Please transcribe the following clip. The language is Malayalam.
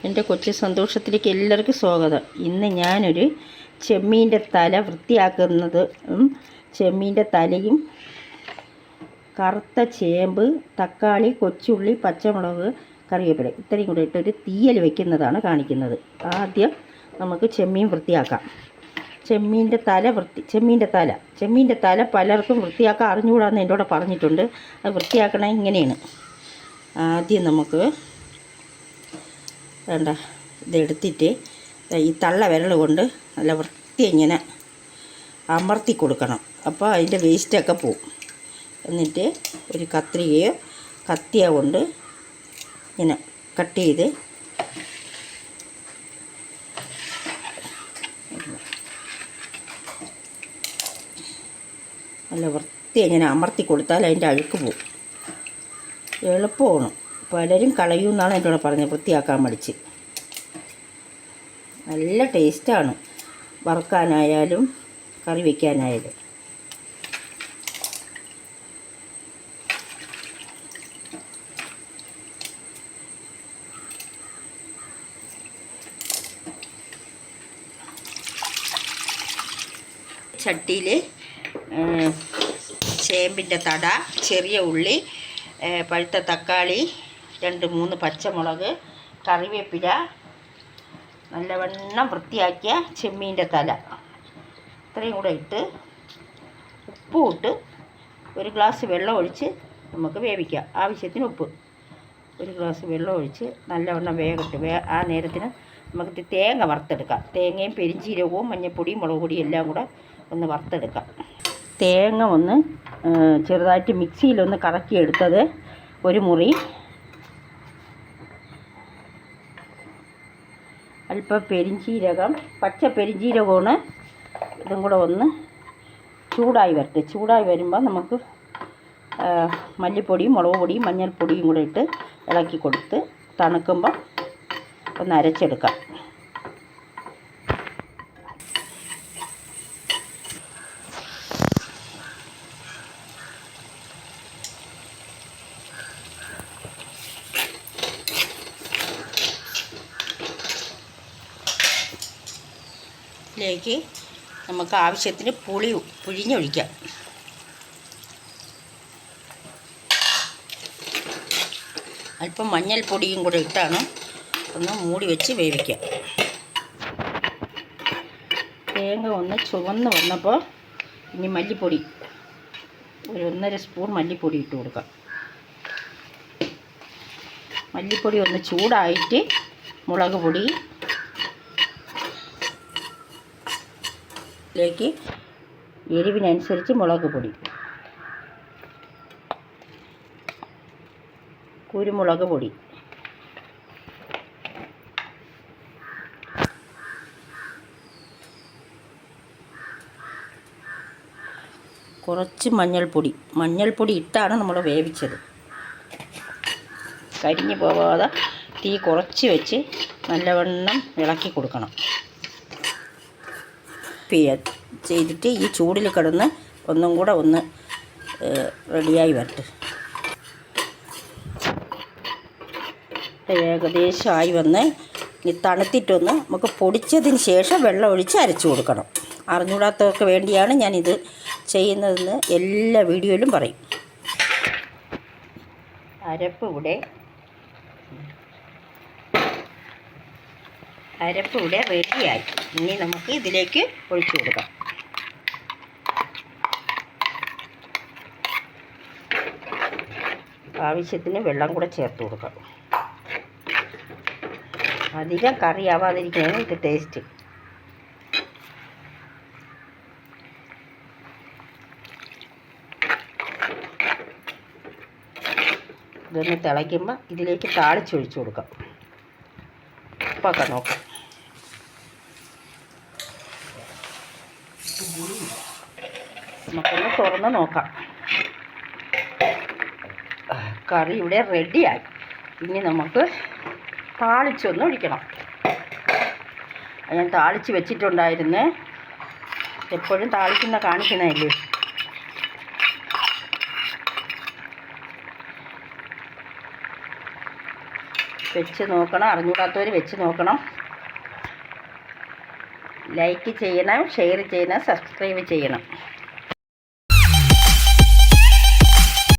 എൻ്റെ കൊച്ചു സന്തോഷത്തിലേക്ക് എല്ലാവർക്കും സ്വാഗതം. ഇന്ന് ഞാനൊരു ചെമ്മീൻ്റെ തല വൃത്തിയാക്കുന്നത്, ചെമ്മീൻ്റെ തലയും കറുത്ത ചേമ്പ്, തക്കാളി, കൊച്ചുള്ളി, പച്ചമുളക്, കറിവേപ്പില ഇത്രയും കൂടെ ഇട്ടൊരു തീയൽ വയ്ക്കുന്നതാണ് കാണിക്കുന്നത്. ആദ്യം നമുക്ക് ചെമ്മീൻ വൃത്തിയാക്കാം. ചെമ്മീൻ്റെ തല പലർക്കും വൃത്തിയാക്കാൻ അറിഞ്ഞുകൂടാന്ന് എൻ്റെ കൂടെ പറഞ്ഞിട്ടുണ്ട്. അത് വൃത്തിയാക്കണേ ഇങ്ങനെയാണ്. ആദ്യം നമുക്ക് വേണ്ട ഇതെടുത്തിട്ട് ഈ തള്ള വിരൽ കൊണ്ട് നല്ല വൃത്തി ഇങ്ങനെ അമർത്തി കൊടുക്കണം. അപ്പോൾ അതിൻ്റെ വേസ്റ്റൊക്കെ പോവും. എന്നിട്ട് ഒരു കത്രികയോ കത്തിയോ കൊണ്ട് ഇങ്ങനെ കട്ട് ചെയ്ത് നല്ല വൃത്തി ഇങ്ങനെ അമർത്തി കൊടുത്താൽ അതിൻ്റെ അഴുക്ക് പോവും. എളുപ്പമാണ്. പലരും കളയുമെന്നാണ് എൻ്റെ കൂടെ പറഞ്ഞത്, വൃത്തിയാക്കാൻ മടിച്ച്. നല്ല ടേസ്റ്റാണ് വറുക്കാനായാലും കറി വയ്ക്കാനായാലും. ചട്ടിയിൽ ചേമ്പിൻ്റെ തട, ചെറിയ ഉള്ളി, പഴുത്ത തക്കാളി, 2-3 പച്ചമുളക്, കറിവേപ്പില, നല്ലവണ്ണം വൃത്തിയാക്കിയ ചെമ്മീൻ്റെ തല ഇത്രയും കൂടെ ഇട്ട് ഉപ്പും ഇട്ട് 1 ഗ്ലാസ് വെള്ളം ഒഴിച്ച് നമുക്ക് വേവിക്കാം. ആവശ്യത്തിന് ഉപ്പ്. 1 ഗ്ലാസ് വെള്ളം ഒഴിച്ച് നല്ലവണ്ണം വേകട്ടെ. ആ നേരത്തിന് നമുക്ക് തേങ്ങ വറുത്തെടുക്കാം. തേങ്ങയും പെരിഞ്ചീരകവും മഞ്ഞൾപ്പൊടിയും മുളക് പൊടിയും എല്ലാം കൂടെ ഒന്ന് വറുത്തെടുക്കാം. തേങ്ങ ഒന്ന് ചെറുതായിട്ട് മിക്സിയിലൊന്ന് കറക്കിയെടുത്തത് 1 മുറി, അല്പം പെരിഞ്ചീരകം, പച്ച പെരിഞ്ചീരകമാണ്. ഇതും കൂടെ ഒന്ന് ചൂടായി വരട്ടെ. ചൂടായി വരുമ്പോൾ നമുക്ക് മല്ലിപ്പൊടിയും മുളക് പൊടിയും മഞ്ഞൾപ്പൊടിയും കൂടെ ഇട്ട് ഇളക്കി കൊടുത്ത് തണുക്കുമ്പോൾ ഒന്ന് അരച്ചെടുക്കാം. ഇതിലേക്ക് നമുക്ക് ആവശ്യത്തിന് പുളി പിഴിഞ്ഞൊഴിക്കാം. അല്പം മഞ്ഞൾപ്പൊടിയും കൂടെ ഇട്ടാണ് ഒന്ന് മൂടി വെച്ച് വേവിക്കാം. തേങ്ങ ഒന്ന് ചുവന്ന് വന്നപ്പോൾ ഇനി മല്ലിപ്പൊടി 1.5 സ്പൂൺ മല്ലിപ്പൊടി ഇട്ട് കൊടുക്കാം. മല്ലിപ്പൊടി ഒന്ന് ചൂടായിട്ട് മുളക് പൊടി ലേക്ക് എരിവിനനുസരിച്ച് മുളക് പൊടി, കുരുമുളക് പൊടി, കുറച്ച് മഞ്ഞൾപ്പൊടി ഇട്ടാണ് നമ്മൾ വേവിച്ചത്. കരിഞ്ഞു പോവാതെ തീ കുറച്ച് വെച്ച് നല്ലവണ്ണം ഇളക്കി കൊടുക്കണം. ചെയ്തിട്ട് ഈ ചൂടിൽ കിടന്ന് ഒന്നും കൂടെ ഒന്ന് റെഡിയായി വരട്ടെ. ഏകദേശമായി വന്ന് ഈ തണുത്തിട്ടൊന്ന് നമുക്ക് പൊടിച്ചതിന് ശേഷം വെള്ളം ഒഴിച്ച് അരച്ചു കൊടുക്കണം. അറിഞ്ഞൂടാത്തവർക്ക് വേണ്ടിയാണ് ഞാനിത് ചെയ്യുന്നതെന്ന് എല്ലാ വീഡിയോയിലും പറയും. അരപ്പ് ഇവിടെ റെഡിയായി. ഇനി നമുക്ക് ഇതിലേക്ക് ഒഴിച്ചു കൊടുക്കാം. ആവശ്യത്തിന് വെള്ളം കൂടെ ചേർത്ത് കൊടുക്കാം. അധികം കറിയാവാതിരിക്കുകയാണ് ഇത് ടേസ്റ്റ്. ഇതൊന്ന് തിളയ്ക്കുമ്പോൾ ഇതിലേക്ക് താളിച്ചൊഴിച്ചു കൊടുക്കാം. ഉപ്പൊക്കെ നോക്കാം. നമുക്കൊന്ന് തുറന്ന് നോക്കാം. കറി ഇവിടെ റെഡിയായി. ഇനി നമുക്ക് താളിച്ചൊന്ന് ഒഴിക്കണം. ഞാൻ താളിച്ച് വെച്ചിട്ടുണ്ടായിരുന്നു. എപ്പോഴും കാണിക്കുന്നതല്ലേ. വെച്ച് നോക്കണം. അറിഞ്ഞൂടാത്തവർ വെച്ച് നോക്കണം. ലൈക്ക് ചെയ്യണം, ഷെയർ ചെയ്യണം, സബ്സ്ക്രൈബ് ചെയ്യണം.